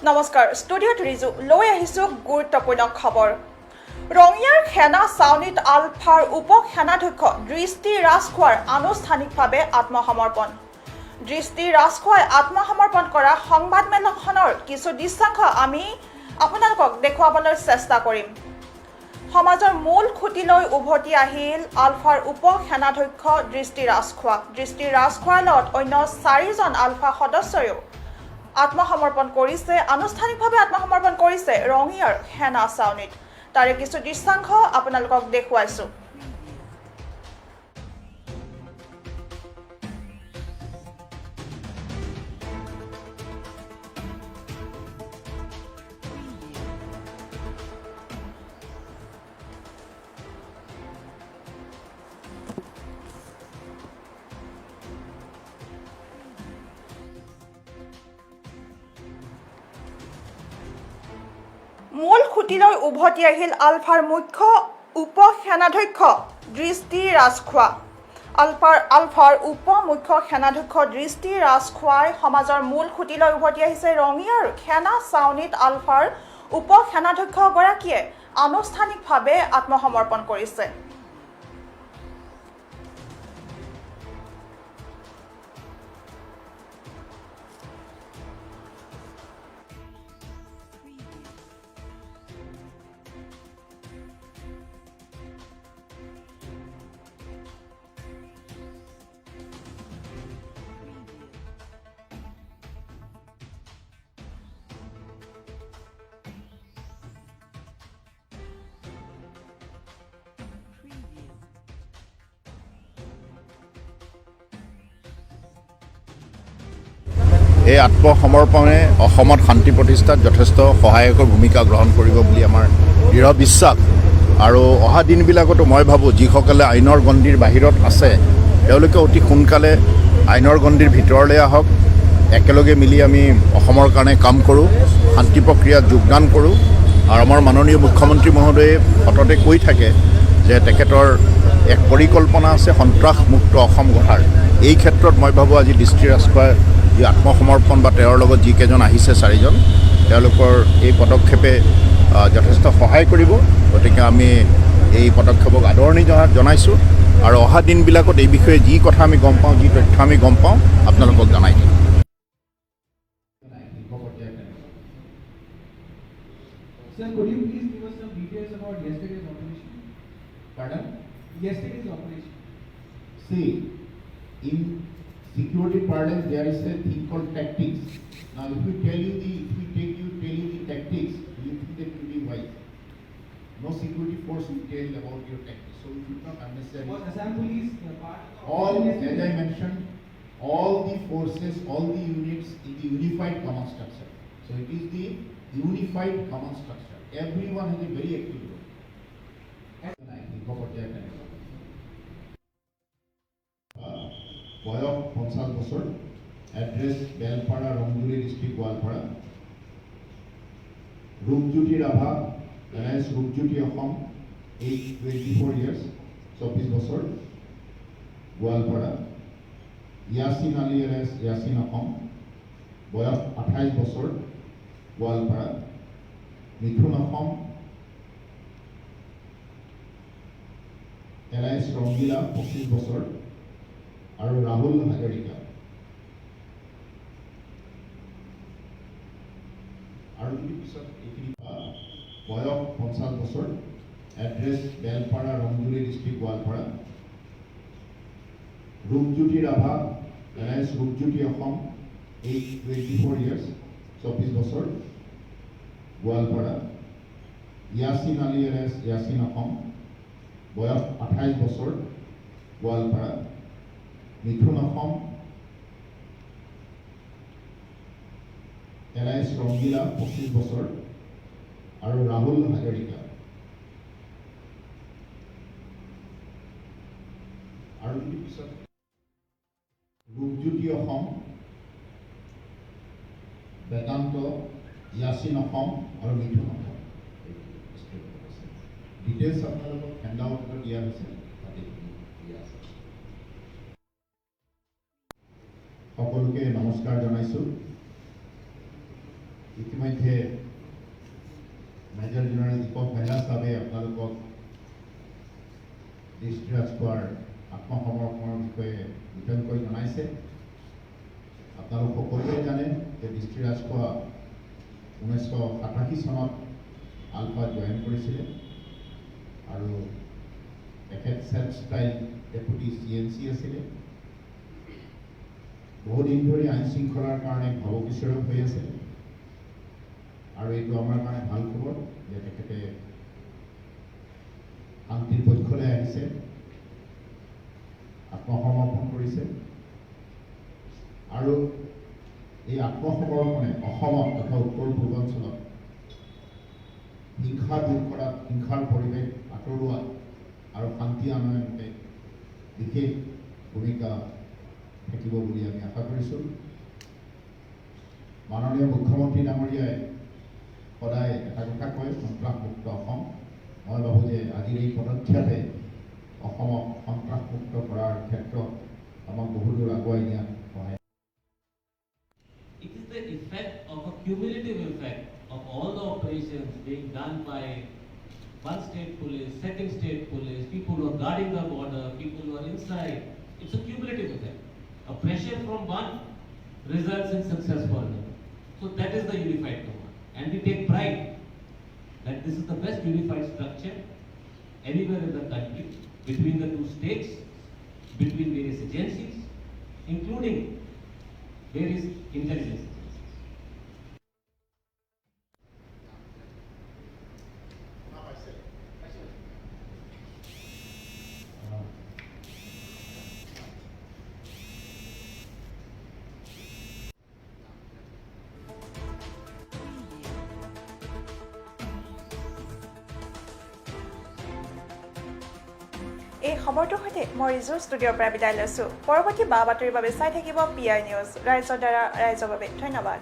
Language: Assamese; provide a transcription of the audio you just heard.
নমস্কাৰ ষ্টুডিঅ'ত ৰিজু লৈ আহিছোঁ গুৰুত্বপূৰ্ণ খবৰ ৰঙিয়াৰ সেনা ছাউনীত আলফাৰ উপ সেনাধ্যক্ষ দৃষ্টি ৰাজখোৱাৰ আনুষ্ঠানিকভাৱে আত্মসমৰ্পণ দৃষ্টি ৰাজখোৱাই আত্মসমৰ্পণ কৰা সংবাদমেলখনৰ কিছু দৃশ্যাংশ আমি আপোনালোকক দেখুৱাবলৈ চেষ্টা কৰিম সমাজৰ মূল খুঁটিলৈ উভতি আহিল আলফাৰ উপ সেনাধ্যক্ষ দৃষ্টি ৰাজখোৱাৰ লগত অন্য 4জন আলফা সদস্যও আত্মসমৰ্পণ কৰিছে আনুষ্ঠানিকভাৱে আত্মসমৰ্পণ কৰিছে ৰঙিয়াৰ সেনা ছাউনীত তাৰে কিছু দৃশ্যাংশ আপোনালোকক দেখুৱাইছো মূল খুঁটিলৈ উভতি আহিল আলফাৰ মুখ্য উপ সেনাধ্যক্ষ দৃষ্টি ৰাজখোৱা আলফাৰ উপ মুখ্য সেনাধ্যক্ষ দৃষ্টি ৰাজখোৱাই সমাজৰ মূল খুঁটিলৈ উভতি আহিছে ৰঙিয়াৰ সেনা ছাউনীত আলফাৰ উপ সেনাধ্যক্ষগৰাকীয়ে আনুষ্ঠানিকভাৱে আত্মসমৰ্পণ কৰিছে এই আত্মসমৰ্পণে অসমত শান্তি প্ৰতিষ্ঠাত যথেষ্ট সহায়কৰ ভূমিকা গ্ৰহণ কৰিব বুলি আমাৰ দৃঢ় বিশ্বাস আৰু অহা দিনবিলাকতো মই ভাবোঁ যিসকলে আইনৰ গণ্ডিৰ বাহিৰত আছে তেওঁলোকে অতি সোনকালে আইনৰ গণ্ডিৰ ভিতৰলৈ আহক একেলগে মিলি আমি অসমৰ কাৰণে কাম কৰোঁ শান্তি প্ৰক্ৰিয়াত যোগদান কৰোঁ আৰু আমাৰ মাননীয় মুখ্যমন্ত্ৰী মহোদয়ে সততে কৈ থাকে যে তেখেতৰ এক পৰিকল্পনা আছে সন্ত্ৰাসমুক্ত অসম গঢ়াৰ এই ক্ষেত্ৰত মই ভাবোঁ আজি দৃষ্টি ৰাজখোৱাই যি আত্মসমৰ্পণ বা তেওঁৰ লগত যিকেইজন আহিছে 4জন তেওঁলোকৰ এই পদক্ষেপে যথেষ্ট সহায় কৰিব গতিকে আমি এই পদক্ষেপক আদৰণি জনাইছোঁ আৰু অহা দিনবিলাকত এই বিষয়ে যি কথা আমি গম পাওঁ যি তথ্য আমি গম পাওঁ আপোনালোকক জনাই দিম Sir, could you please give us some details about yesterday's operation? Pardon? Yesterday's operation. See, in security parlance there is a thing called tactics. Now if we tell you the tactics, you think that will be wise. No security force will tell about your tactics. So we should not unnecessarily. Was Assam police part of the All, operation as yesterday? I mentioned, all the forces, all the units in the unified command structure. So it is the unified command structure. Everyone has a very active role. বয়স 50 বছৰ address Belpara Rongjuli district Goalpara Rupjyoti Rabha alliance Rupjyoti Asom age 24 years 24 বছৰ গোৱালপাৰা ইয়াছিন আলী এলায়েন্স ইয়াছিন অসম বয়স 28 বছৰ গোৱালপাৰা মিথুন অসম এলায়েন্স ৰংগিলা 25 বছৰ আৰু ৰাহুল হাজৰিকা আৰু যদি পিছত এইখিনি বয়স 50 বছৰ address Belpara Rongjuli district Goalpara Rupjyoti Rabha alliance Rupjyoti Asom age 24 years 24 বছৰ গোৱালপাৰা ইয়াছিন আলী এলায়েন্স ইয়াছিন অসম বয়স 28 বছৰ গোৱালপাৰা মিথুন অসম এলায়েন্স ৰংগিলা 25 বছৰ আৰু ৰাহুল হাজৰিকা আৰু যদি পিছত ৰূপজ্যোতি অসম বেদান্ত ইয়াছিন অসম আৰু মিথুন অসম ডিটেইলছ আপোনালোকক হেণ্ডআউটত দিয়া হৈছে সকলোকে নমস্কাৰ জনাইছোঁ ইতিমধ্যে মেজৰ জেনেৰেল দীপক মেহৰা চাহাবে আপোনালোকক দৃষ্টি ৰাজখোৱাৰ আত্মসমৰ্পণৰ বিষয়ে বিতংকৈ জনাইছে। আপোনালোক সকলোৱে জানে যে দৃষ্টি ৰাজখোৱা 1987 চনত আলফাত জইন কৰিছিলে আৰু তেখেত চেল্ফ ষ্টাইল ডেপুটি CNC আছিলে। বহুদিন ধৰি আইন শৃংখলাৰ কাৰণে ভাৱবিচৰক হৈ আছে আৰু এইটো আমাৰ কাৰণে ভাল খবৰ যে তেখেতে শান্তিৰ পক্ষলৈ আহিছে, আত্মসমৰ্পণ কৰিছে আৰু এই আত্মসমৰ্পণে অসমত তথা উত্তৰ পূৰ্বাঞ্চলত হিংসা দূৰ কৰাত, হিংসাৰ পৰিৱেশ আঁতৰোৱাত আৰু শান্তি আনয়নতে বিশেষ ভূমিকা থাকিব বুলি আমি আশা কৰিছোঁ। মাননীয় মুখ্যমন্ত্ৰী ডাঙৰীয়াই সদায় এটা কথা কয়, সন্ত্ৰাসমুক্ত অসম। মই ভাবোঁ যে আজিৰ এই পদক্ষেপে অসমক সন্ত্ৰাসমুক্ত কৰাৰ ক্ষেত্ৰত আমাক বহু দূৰ আগুৱাই নিয়াত সহায়। It is the effect of a cumulative effect of all the operations being done by one state police, second state police, people who are guarding the border, people who are inside. It's a cumulative effect. A pressure from one results in success for another. So that is the unified command. And we take pride that this is the best unified structure anywhere in the country between the two states, between various agencies, including various intelligence agencies. এই খবৰটোৰ সৈতে মই ৰিজু ষ্টুডিঅ'ৰ পৰা বিদায় লৈছোঁ। পৰৱৰ্তী বা বাতৰিৰ বাবে চাই থাকিব PI নিউজ। ৰাইজৰ দ্বাৰা ৰাইজৰ বাবে। ধন্যবাদ।